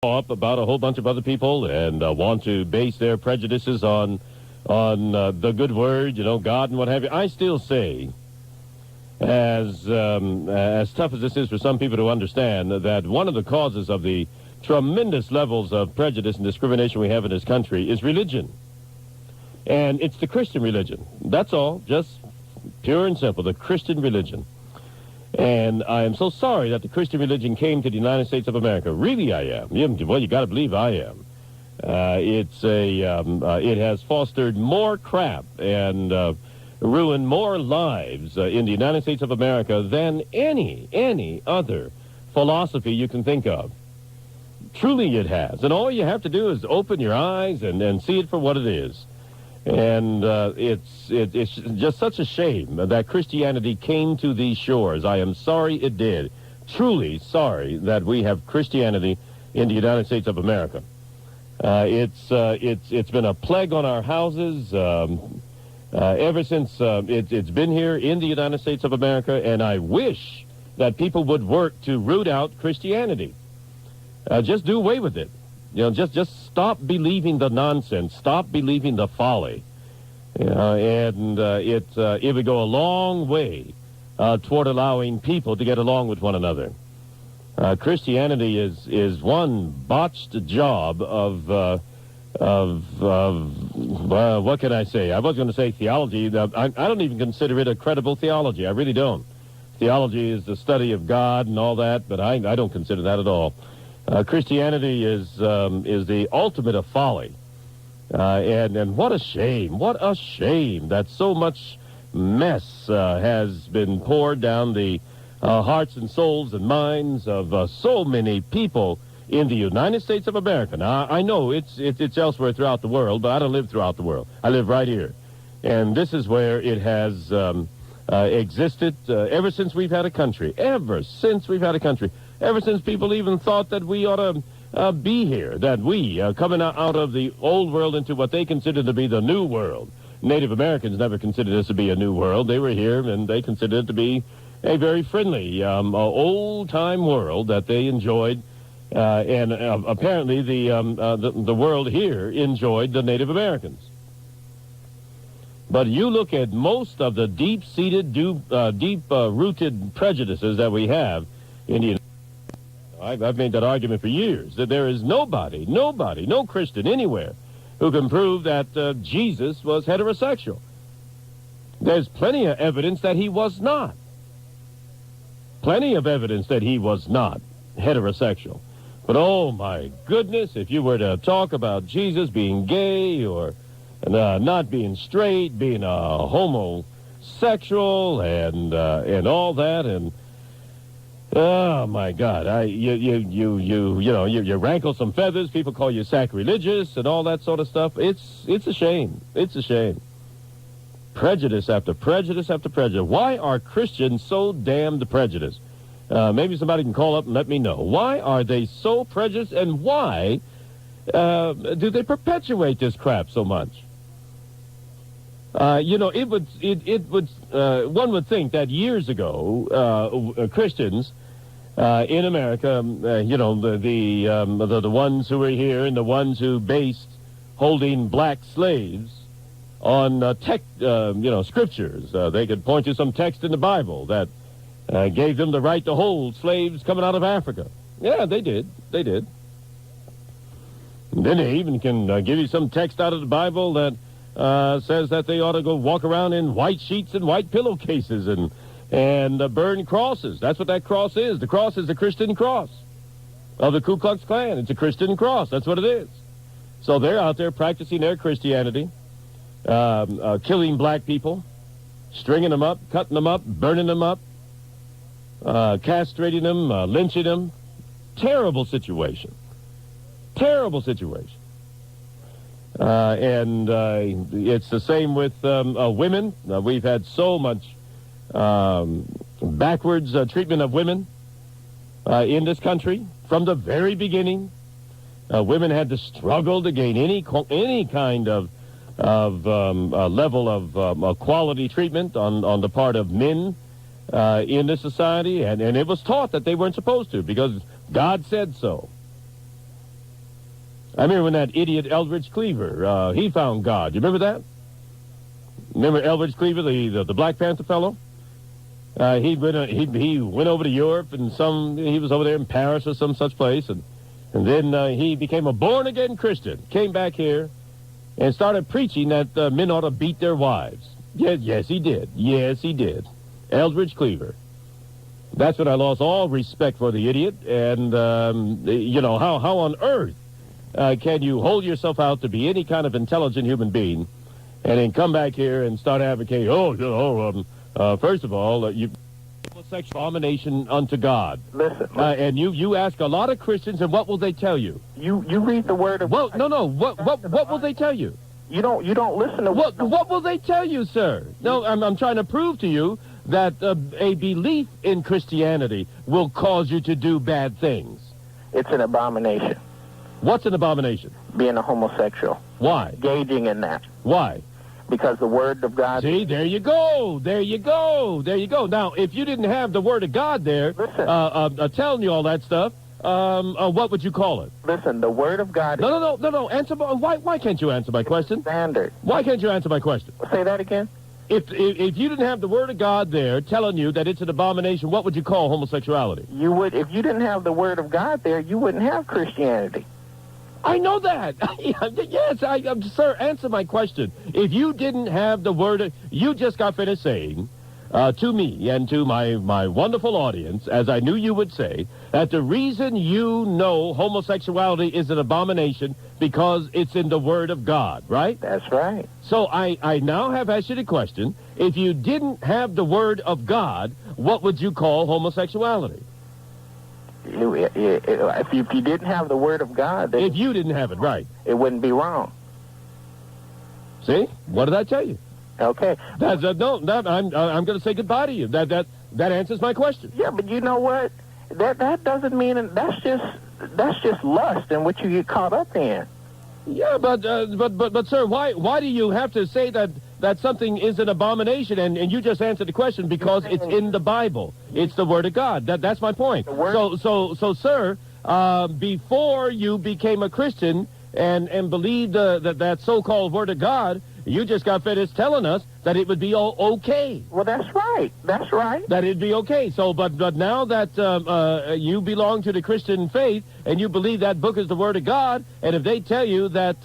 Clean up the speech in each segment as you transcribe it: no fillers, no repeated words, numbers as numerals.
up about a whole bunch of other people and want to base their prejudices on the good word, God and what have you. I still say, as tough as this is for some people to understand, that one of the causes of the tremendous levels of prejudice and discrimination we have in this country is religion. And it's the Christian religion. That's all, just pure and simple, the Christian religion. And I am so sorry that the Christian religion came to the United States of America. Really, I am. Well, you got to believe I am. It has fostered more crap and ruined more lives in the United States of America than any other philosophy you can think of. Truly, it has. And all you have to do is open your eyes and see it for what it is. And it's just such a shame that Christianity came to these shores. I am sorry it did. Truly sorry that we have Christianity in the United States of America. It's been a plague on our houses ever since it's been here in the United States of America, and I wish that people would work to root out Christianity. Just do away with it. Just stop believing the nonsense. Stop believing the folly. And it would go a long way toward allowing people to get along with one another. Christianity is one botched job of what can I say? I was going to say theology. I don't even consider it a credible theology. I really don't. Theology is the study of God and all that, but I don't consider that at all. Christianity is the ultimate of folly, and what a shame that so much mess has been poured down the hearts and souls and minds of so many people in the United States of America. Now, I know it's elsewhere throughout the world, but I don't live throughout the world. I live right here, and this is where it has existed ever since we've had a country. Ever since people even thought that we ought to be here, that we, coming out of the old world into what they considered to be the new world. Native Americans never considered this to be a new world. They were here, and they considered it to be a very friendly, old-time world that they enjoyed. And apparently the world here enjoyed the Native Americans. But you look at most of the deep-seated, deep-rooted prejudices that we have in the I've made that argument for years, that there is no Christian anywhere who can prove that Jesus was heterosexual. There's plenty of evidence that he was not. Plenty of evidence that he was not heterosexual. But oh my goodness, if you were to talk about Jesus being gay or not being straight, being a homosexual and all that, and oh my God! You rankle some feathers. People call you sacrilegious and all that sort of stuff. It's a shame. It's a shame. Prejudice after prejudice after prejudice. Why are Christians so damned prejudiced? Maybe somebody can call up and let me know. Why are they so prejudiced, and why do they perpetuate this crap so much? One would think that years ago, Christians in America, the ones who were here and the ones who based holding black slaves on scriptures. They could point to some text in the Bible that gave them the right to hold slaves coming out of Africa. Yeah, they did. And then they even can give you some text out of the Bible that says that they ought to go walk around in white sheets and white pillowcases and burn crosses. That's what that cross is. The cross is the Christian cross of the Ku Klux Klan. It's a Christian cross. That's what it is. So they're out there practicing their Christianity, killing black people, stringing them up, cutting them up, burning them up, castrating them, lynching them. Terrible situation. Terrible situation. And it's the same with women. We've had so much backwards treatment of women in this country from the very beginning. Women had to struggle to gain any kind of level of quality treatment on the part of men in this society, and it was taught that they weren't supposed to because God said so. I remember when that idiot Eldridge Cleaver, he found God. You remember that? Remember Eldridge Cleaver, the Black Panther fellow? He went over to Europe, and he was over there in Paris or some such place, and then he became a born-again Christian, came back here, and started preaching that men ought to beat their wives. Yes, he did. Yes, he did. Eldridge Cleaver. That's when I lost all respect for the idiot, and, how on earth can you hold yourself out to be any kind of intelligent human being and then come back here and start advocating, first of all, you sexual abomination unto God. Listen. And you ask a lot of Christians, and what will they tell you? You read the word of God. No. What will they tell you? You don't listen to what will they tell you, sir? No, I'm trying to prove to you that a belief in Christianity will cause you to do bad things. It's an abomination. What's an abomination? Being a homosexual. Why? Engaging in that. Why? Because the word of God... See, there you go. Now, if you didn't have the word of God there, telling you all that stuff, what would you call it? Listen, the word of God... No. Answer. Why can't you answer my question? Standard. Why can't you answer my question? Say that again? If you didn't have the word of God there telling you that it's an abomination, what would you call homosexuality? You would, if you didn't have the word of God there, you wouldn't have Christianity. I know that. Yes, sir, answer my question. If you didn't have the word, you just got finished saying to me and to my wonderful audience, as I knew you would say, that the reason you know homosexuality is an abomination because it's in the Word of God, right? That's right. So I now have asked you the question, if you didn't have the Word of God, what would you call homosexuality? If you didn't have the Word of God... If you didn't have it, right. It wouldn't be wrong. See? What did I tell you? Okay. I'm going to say goodbye to you. That answers my question. Yeah, but you know what? That doesn't mean... That's just lust and what you get caught up in. Yeah, but sir, why do you have to say that something is an abomination? And you just answered the question because it's in the Bible. It's the Word of God. That's my point. So, sir, before you became a Christian and believed that so-called Word of God, you just got finished telling us that it would be okay. Well, that's right. That's right. That it'd be okay. So, but now that you belong to the Christian faith and you believe that book is the Word of God, and if they tell you that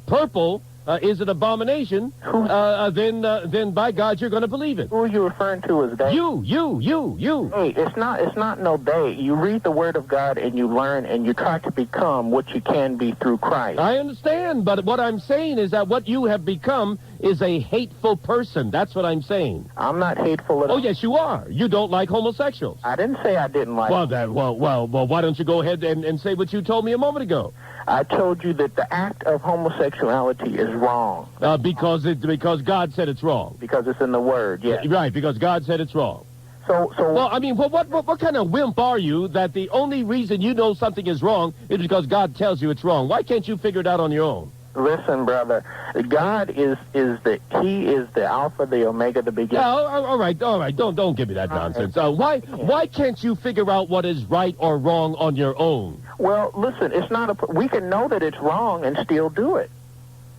purple is an abomination, then by God you're going to believe it. Who are you referring to as they? You. Hey, it's not no they. You read the Word of God and you learn and you try to become what you can be through Christ. I understand, but what I'm saying is that what you have become is a hateful person. That's what I'm saying. I'm not hateful at all. Oh, yes, you are. You don't like homosexuals. I didn't say I didn't like them. Well, why don't you go ahead and say what you told me a moment ago? I told you that the act of homosexuality is wrong. Because God said it's wrong. Because it's in the Word, yes. Right, because God said it's wrong. So. Well, I mean, what kind of wimp are you that the only reason you know something is wrong is because God tells you it's wrong? Why can't you figure it out on your own? Listen, brother, God is the Alpha, the Omega, the beginning. Yeah, all right. Don't give me that nonsense. Why can't you figure out what is right or wrong on your own? Well, listen, it's not we can know that it's wrong and still do it.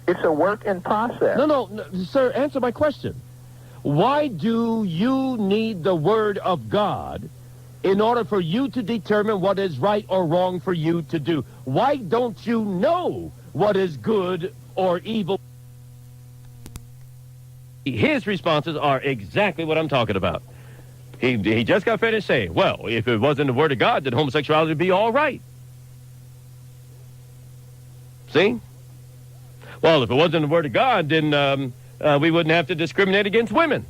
It's a work in process. No, sir, answer my question. Why do you need the Word of God in order for you to determine what is right or wrong for you to do? Why don't you know what is good or evil? His responses are exactly what I'm talking about. He just got finished saying, well, if it wasn't the Word of God, then homosexuality would be all right. See? Well, if it wasn't the Word of God, then we wouldn't have to discriminate against women.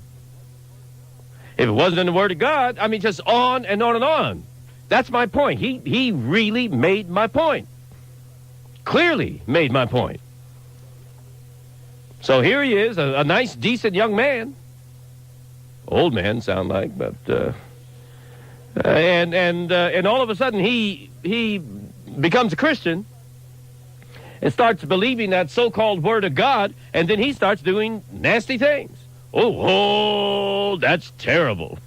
If it wasn't in the Word of God, I mean, just on and on and on. That's my point. He really made my point. Clearly made my point. So here he is, a nice, decent young man. Old man, sound like, but and all of a sudden he becomes a Christian and starts believing that so-called Word of God, and then he starts doing nasty things. Oh, that's terrible.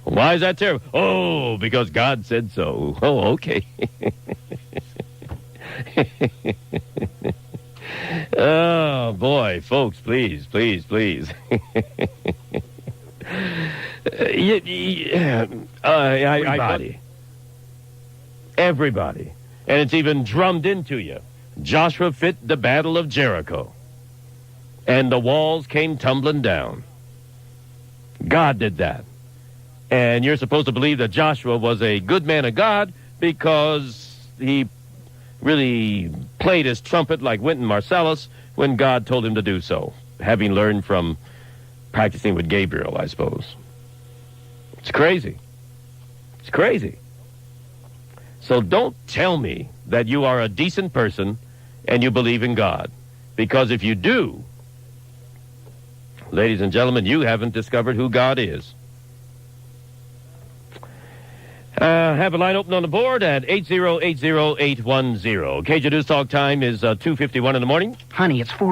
Why is that terrible? Oh, because God said so. Oh, okay. Oh, boy, folks, please, please, please. Everybody. Everybody. And it's even drummed into you. Joshua fit the battle of Jericho. And the walls came tumbling down. God did that. And you're supposed to believe that Joshua was a good man of God because he really played his trumpet like Wynton Marsalis when God told him to do so, having learned from practicing with Gabriel, I suppose. It's crazy. It's crazy. So don't tell me that you are a decent person and you believe in God. Because if you do, ladies and gentlemen, you haven't discovered who God is. Have a line open on the board at 8080810. Cajun News Talk time is 2:51 in the morning. Honey, it's 4.